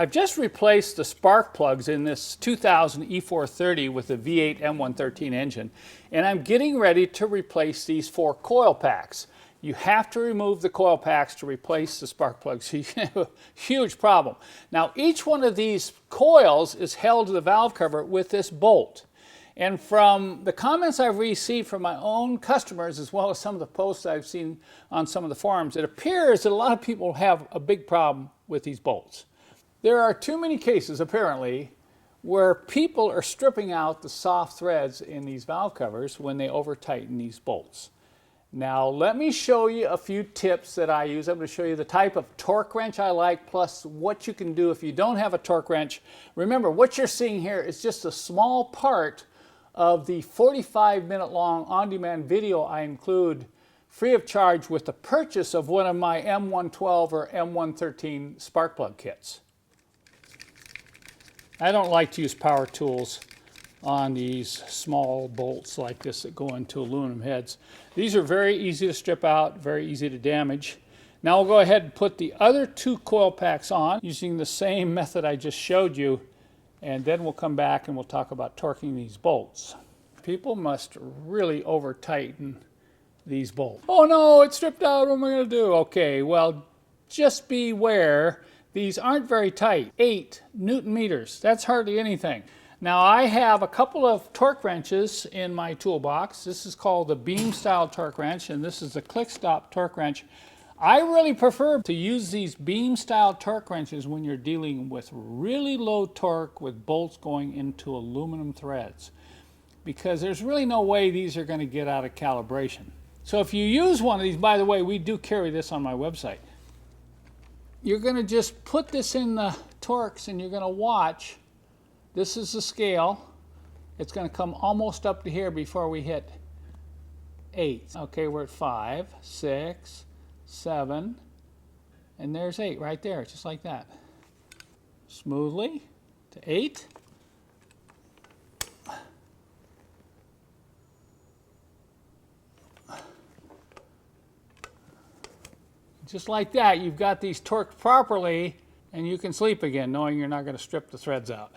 I've just replaced the spark plugs in this 2000 E430 with the V8 M113 engine, and I'm getting ready to replace these 4 coil packs. You have to remove the coil packs to replace the spark plugs. So you have a huge problem. Now, each one of these coils is held to the valve cover with this bolt. And from the comments I've received from my own customers, as well as some of the posts I've seen on some of the forums, it appears that a lot of people have a big problem with these bolts. There are too many cases, apparently, where people are stripping out the soft threads in these valve covers when they over-tighten these bolts. Now, let me show you a few tips that I use. I'm going to show you the type of torque wrench I like, plus what you can do if you don't have a torque wrench. Remember, what you're seeing here is just a small part of the 45-minute long on-demand video I include free of charge with the purchase of one of my M112 or M113 spark plug kits. I don't like to use power tools on these small bolts like this that go into aluminum heads. These are very easy to strip out, very easy to damage. Now we'll go ahead and put the other 2 coil packs on using the same method I just showed you, and then we'll come back and we'll talk about torquing these bolts. People must really over tighten these bolts. Oh no, it's stripped out, what am I going to do? Okay, well, just beware, these aren't very tight. 8 Newton meters, that's hardly anything. Now I have a couple of torque wrenches in my toolbox. This is called the beam style torque wrench, and this is the click stop torque wrench. I really prefer to use these beam style torque wrenches when you're dealing with really low torque with bolts going into aluminum threads, because there's really no way these are going to get out of calibration. So if you use one of these, by the way, we do carry this on my website, you're going to just put this in the torques and you're going to watch. This is the scale. It's going to come almost up to here before we hit 8. Okay, we're at 5, 6, 7, and there's 8 right there, just like that. Smoothly to 8. Just like that, you've got these torqued properly, and you can sleep again knowing you're not going to strip the threads out.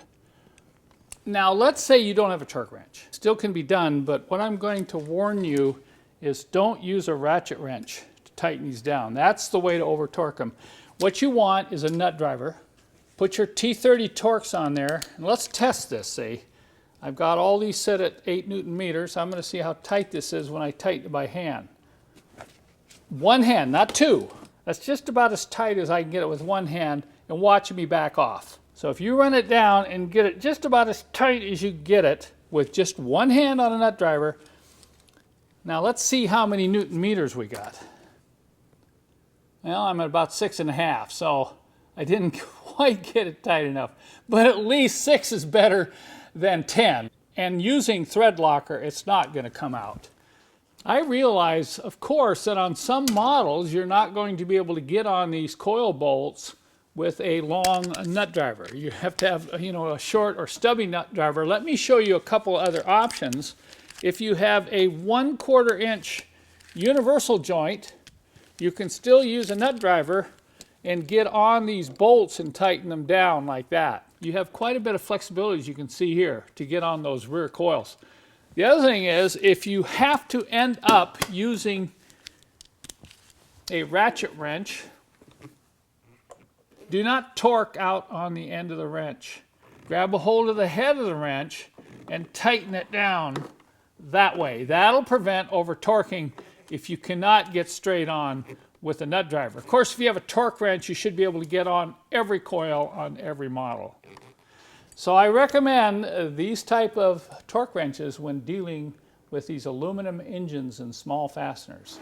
Now, let's say you don't have a torque wrench. Still can be done, but what I'm going to warn you is don't use a ratchet wrench to tighten these down. That's the way to over torque them. What you want is a nut driver. Put your T30 torques on there, and let's test this. See, I've got all these set at 8 Newton meters. I'm going to see how tight this is when I tighten it by hand. One hand, not 2. That's just about as tight as I can get it with one hand, and watch me back off. So if you run it down and get it just about as tight as you get it with just one hand on a nut driver, now let's see how many Newton meters we got. Well, I'm at about 6.5, so I didn't quite get it tight enough. But at least 6 is better than 10. And using thread locker, it's not going to come out. I realize, of course, that on some models, you're not going to be able to get on these coil bolts with a long nut driver. You have to have, a short or stubby nut driver. Let me show you a couple other options. If you have a 1/4 inch universal joint, you can still use a nut driver and get on these bolts and tighten them down like that. You have quite a bit of flexibility, as you can see here, to get on those rear coils. The other thing is, if you have to end up using a ratchet wrench, do not torque out on the end of the wrench. Grab a hold of the head of the wrench and tighten it down that way. That'll prevent over torquing if you cannot get straight on with a nut driver. Of course, if you have a torque wrench, you should be able to get on every coil on every model. So I recommend these type of torque wrenches when dealing with these aluminum engines and small fasteners.